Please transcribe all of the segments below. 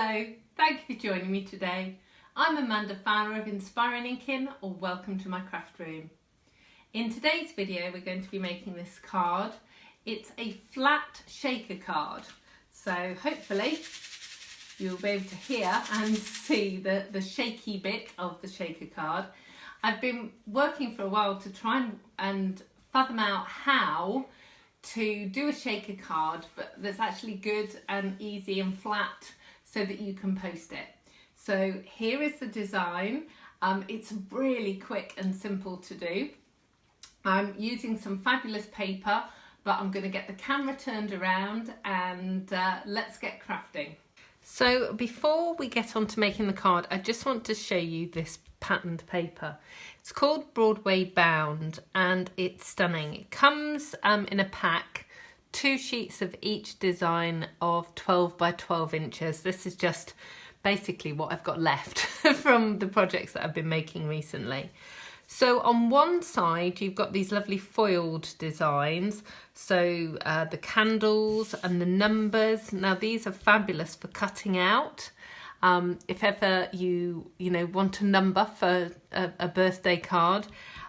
Hello, thank you for joining me today. I'm Amanda, founder of Inspiring Inkin, or welcome to my craft room. In today's video we're going to be making this card. It's a flat shaker card, so hopefully you'll be able to hear and see the shaky bit of the shaker card. I've been working for a while to try and fathom out how to do a shaker card but that's actually good and easy and flat so that you can post it. So here is the design. It's really quick and simple to do. I'm using some fabulous paper, but I'm going to get the camera turned around and let's get crafting. So before we get on to making the card, I just want to show you this patterned paper. It's called Broadway Bound and it's stunning. It comes in a pack, 2 sheets of each design of 12 by 12 inches. This is just basically what I've got left from the projects that I've been making recently. So on one side you've got these lovely foiled designs, so the candles and the numbers. Now these are fabulous for cutting out. If ever you want a number for a birthday card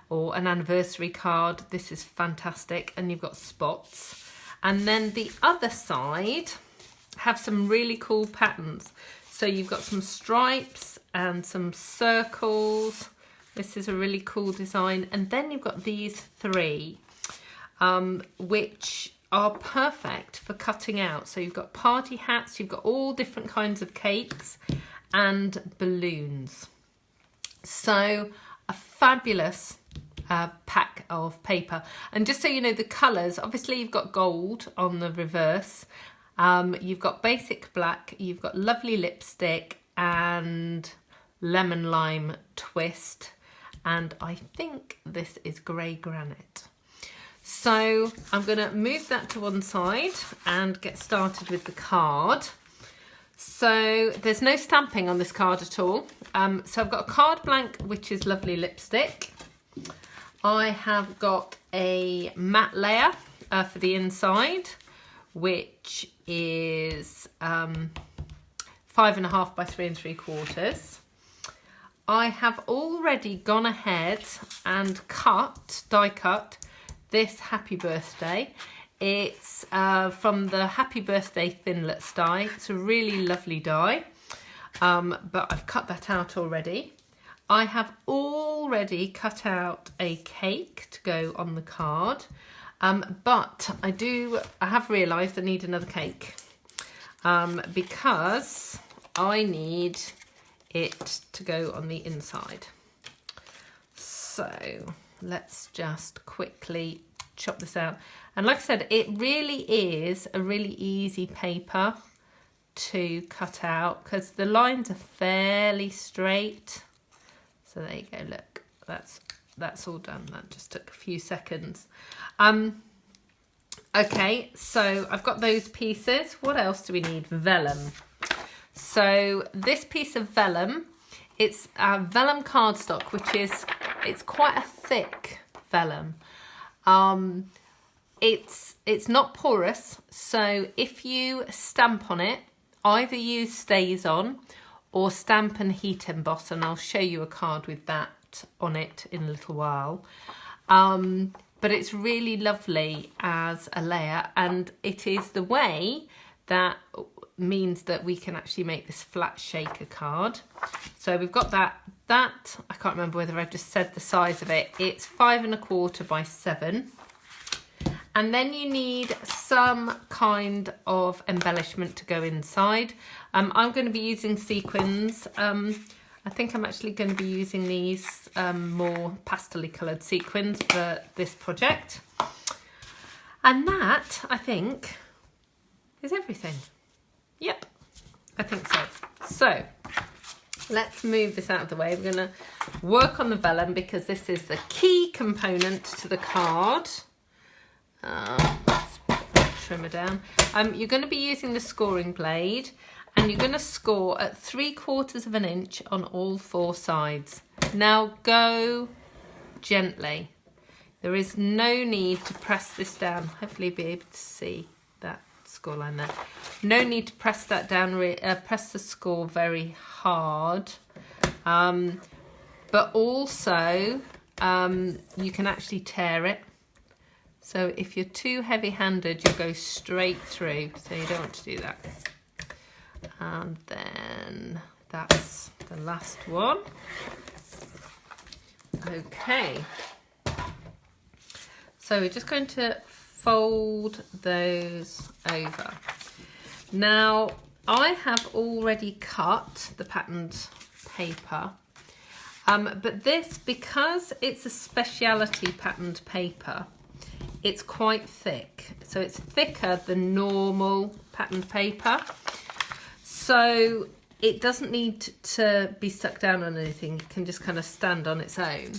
or an anniversary card, this is fantastic. And you've got spots. And then the other side have some really cool patterns. So you've got some stripes and some circles. This is a really cool design. And then you've got these 3, which are perfect for cutting out. So you've got party hats, you've got all different kinds of cakes and balloons. So a fabulous pack of paper. And just so you know, the colours, obviously you've got gold on the reverse, you've got basic black, you've got lovely lipstick and lemon lime twist, and I think this is grey granite. So I'm going to move that to one side and get started with the card. So there's no stamping on this card at all. So I've got a card blank, which is lovely lipstick. I have got a matte layer for the inside, which is 5.5 by 3 3/4. I have already gone ahead and die cut this happy birthday. It's from the Happy Birthday Thinlits die. It's a really lovely die, but I've cut that out already. I have already cut out a cake to go on the card, but I have realised I need another cake because I need it to go on the inside. So let's just quickly chop this out. And like I said, it really is a really easy paper to cut out because the lines are fairly straight. So there you go, look, that's all done. That just took a few seconds. Okay, so I've got those pieces. What else do we need? Vellum. So this piece of vellum, it's vellum cardstock, which it's quite a thick vellum. It's not porous, so if you stamp on it, either use Stays On or stamp and heat emboss, and I'll show you a card with that on it in a little while. But it's really lovely as a layer, and it is the way that means that we can actually make this flat shaker card. So we've got that I can't remember whether I've just said the size of it. It's 5.25 by 7. And then you need some kind of embellishment to go inside. I'm going to be using sequins. I think I'm actually going to be using these more pastel-y coloured sequins for this project. And that, I think, is everything. Yep, I think so. So let's move this out of the way. We're going to work on the vellum because this is the key component to the card. Let's put that trimmer down. You're going to be using the scoring blade, and you're going to score at 3/4 of an inch on all 4 sides. Now go gently. There is no need to press this down. Hopefully you'll be able to see that score line there. No need to press that down, press the score very hard. But also you can actually tear it. So if you're too heavy-handed, you'll go straight through. So you don't want to do that. And then that's the last one. Okay. So we're just going to fold those over. Now, I have already cut the patterned paper. But this, because it's a speciality patterned paper, it's quite thick. So it's thicker than normal patterned paper. So it doesn't need to be stuck down on anything. It can just kind of stand on its own.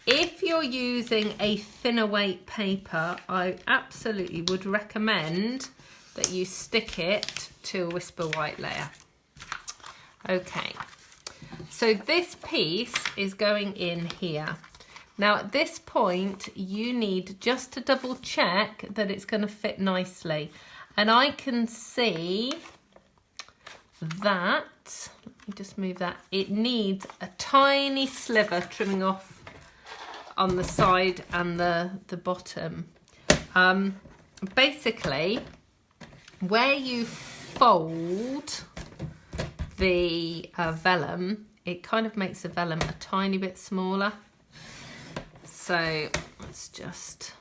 If you're using a thinner weight paper, I absolutely would recommend that you stick it to a Whisper White layer. Okay. So this piece is going in here. Now at this point you need just to double check that it's going to fit nicely. And I can see that, let me just move that, it needs a tiny sliver trimming off on the side and the bottom. Basically, where you fold the vellum, it kind of makes the vellum a tiny bit smaller. So let's just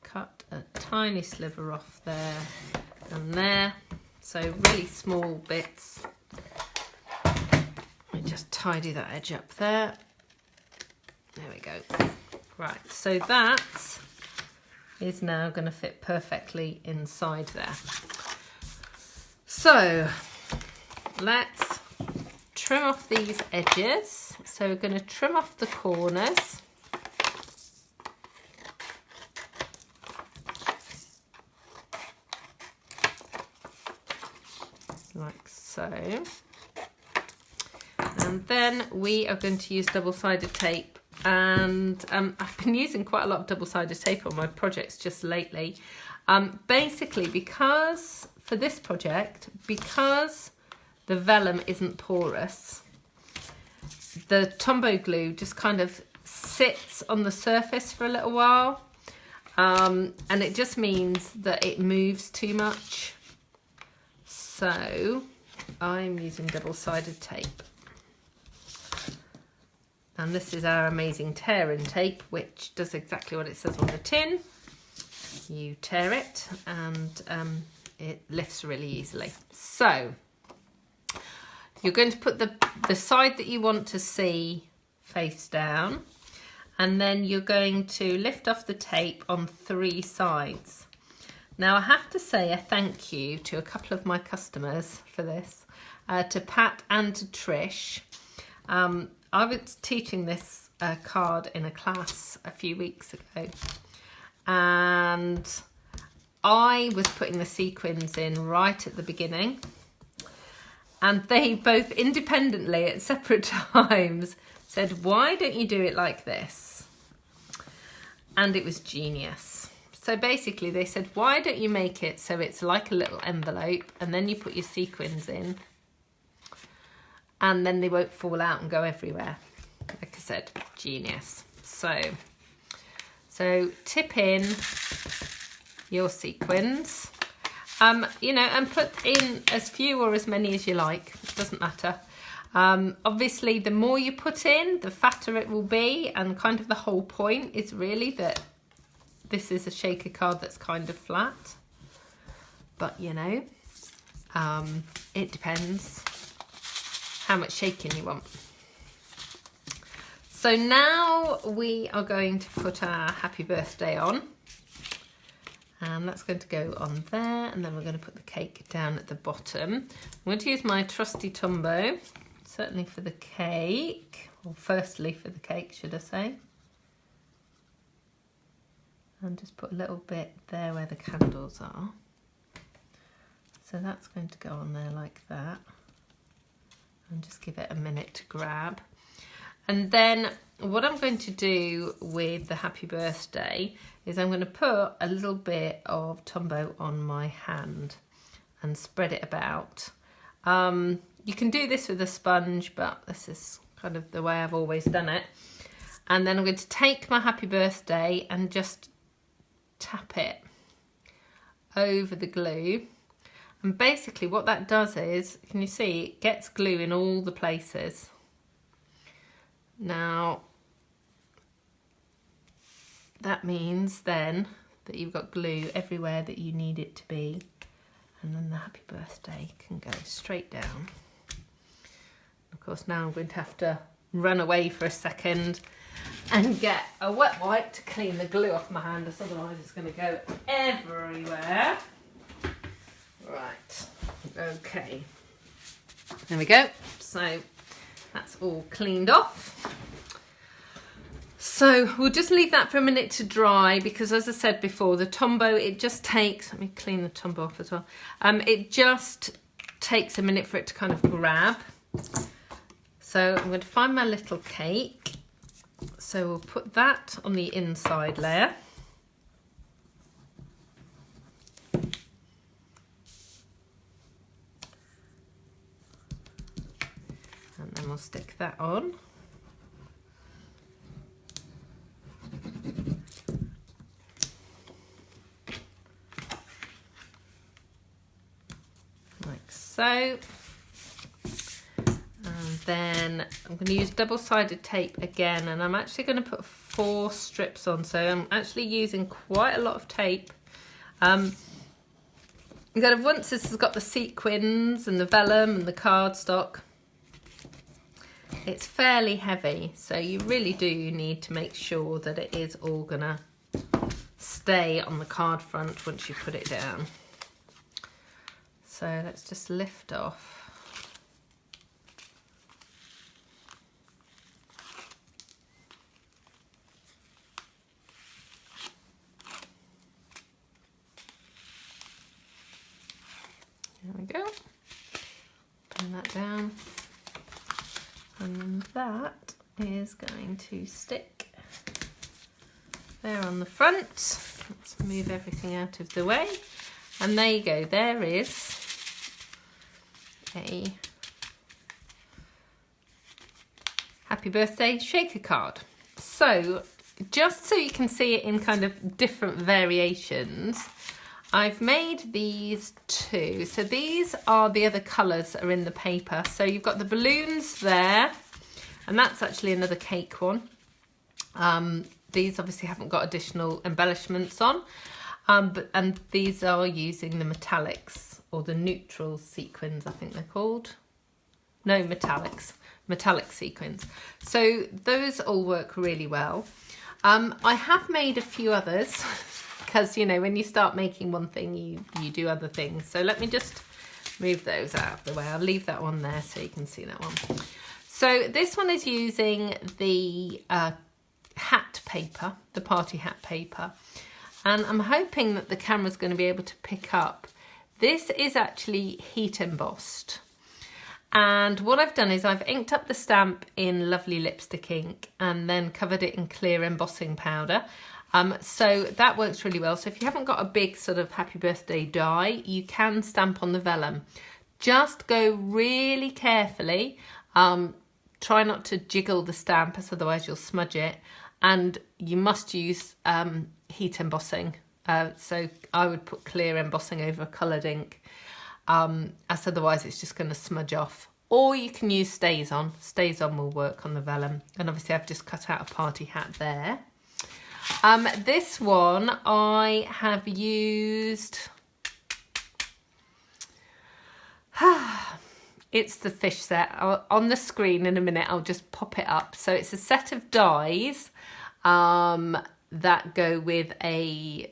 cut a tiny sliver off there and there. So really small bits. Let me just tidy that edge up there. There we go. Right, so that is now going to fit perfectly inside there. So let's trim off these edges. So we're going to trim off the corners. Like so. And then we are going to use double-sided tape. And I've been using quite a lot of double-sided tape on my projects just lately. Basically, because for this project, because the vellum isn't porous, the Tombow glue just kind of sits on the surface for a little while. And it just means that it moves too much. So I'm using double-sided tape. And this is our amazing tear-in tape, which does exactly what it says on the tin. You tear it and it lifts really easily. So you're going to put the side that you want to see face down, and then you're going to lift off the tape on 3 sides. Now I have to say a thank you to a couple of my customers for this, to Pat and to Trish. I was teaching this card in a class a few weeks ago, and I was putting the sequins in right at the beginning, and they both independently at separate times said, why don't you do it like this? And it was genius. So basically they said, why don't you make it so it's like a little envelope, and then you put your sequins in, and then they won't fall out and go everywhere. Like I said, genius. So tip in your sequins, you know, and put in as few or as many as you like. It doesn't matter. Obviously, the more you put in, the fatter it will be, and kind of the whole point is really that this is a shaker card that's kind of flat. But you know, it depends how much shaking you want. So now we are going to put our happy birthday on, and that's going to go on there, and then we're going to put the cake down at the bottom. I'm going to use my trusty Tombow, certainly for the cake, or firstly for the cake, should I say. And just put a little bit there where the candles are. So that's going to go on there like that. And just give it a minute to grab. And then what I'm going to do with the happy birthday is I'm going to put a little bit of Tombow on my hand and spread it about. You can do this with a sponge, but this is kind of the way I've always done it. And then I'm going to take my happy birthday and just tap it over the glue. And basically what that does is, can you see, it gets glue in all the places. Now, that means then that you've got glue everywhere that you need it to be. And then the happy birthday can go straight down. Of course, now I'm going to have to run away for a second and get a wet wipe to clean the glue off my hand, as otherwise it's going to go everywhere. Right, okay, there we go. So that's all cleaned off. So we'll just leave that for a minute to dry, because as I said before, the Tombow, it just takes, let me clean the Tombow off as well. It just takes a minute for it to kind of grab. So I'm going to find my little cake. So we'll put that on the inside layer. And then we'll stick that on. Like so. And then I'm going to use double-sided tape again, and I'm actually going to put 4 strips on, so I'm actually using quite a lot of tape. Kind of once this has got the sequins and the vellum and the cardstock, it's fairly heavy, so you really do need to make sure that it is all going to stay on the card front once you put it down. So let's just lift off. There we go. Pin that down. And that is going to stick there on the front. Let's move everything out of the way. And there you go. There is a happy birthday shaker card. So just so you can see it in kind of different variations, I've made these 2. So these are the other colours that are in the paper. So you've got the balloons there, and that's actually another cake one. These obviously haven't got additional embellishments on, and these are using the metallics, or the neutral sequins, I think they're called. No, metallics, metallic sequins. So those all work really well. I have made a few others. Because, you know, when you start making one thing, you do other things. So let me just move those out of the way. I'll leave that one there so you can see that one. So this one is using the hat paper, the party hat paper. And I'm hoping that the camera's going to be able to pick up. This is actually heat embossed. And what I've done is I've inked up the stamp in lovely lipstick ink and then covered it in clear embossing powder. So that works really well. So if you haven't got a big sort of happy birthday die, you can stamp on the vellum. Just go really carefully. Try not to jiggle the stamp, as otherwise you'll smudge it. And you must use heat embossing. So I would put clear embossing over coloured ink, as otherwise it's just going to smudge off. Or you can use Stays On. Stays On will work on the vellum. And obviously I've just cut out a party hat there. This one I have used, it's the fish set. On the screen in a minute I'll just pop it up. So it's a set of dies that go with a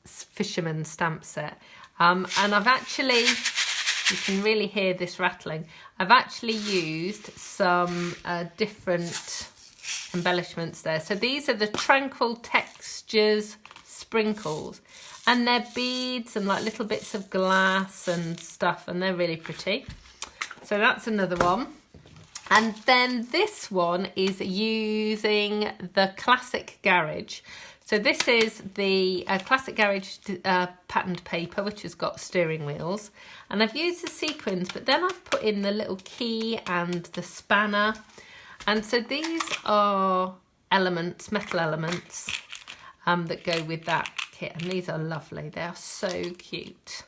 fisherman stamp set. And I've actually, you can really hear this rattling, I've actually used some different embellishments there. So these are the Tranquil Textures sprinkles, and they're beads and like little bits of glass and stuff, and they're really pretty. So that's another one. And then this one is using the Classic Garage. So this is the Classic Garage patterned paper, which has got steering wheels. And I've used the sequins, but then I've put in the little key and the spanner. And so these are elements, metal elements, that go with that kit. And these are lovely. They are so cute.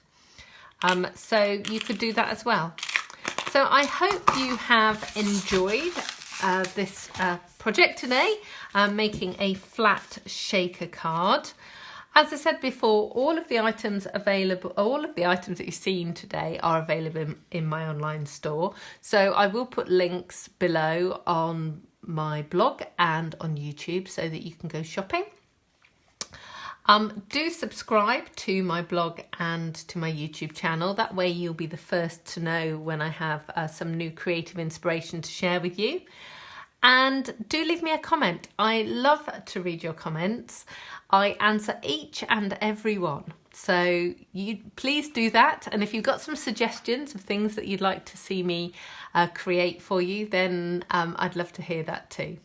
So you could do that as well. So I hope you have enjoyed this project today, making a flat shaker card. As I said before, all of the items that you've seen today are available in my online store. So I will put links below on my blog and on YouTube so that you can go shopping. Do subscribe to my blog and to my YouTube channel. That way you'll be the first to know when I have some new creative inspiration to share with you. And do leave me a comment. I love to read your comments. I answer each and every one. So you please do that. And if you've got some suggestions of things that you'd like to see me create for you, then I'd love to hear that too.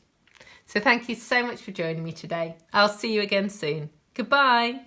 So thank you so much for joining me today. I'll see you again soon. Goodbye.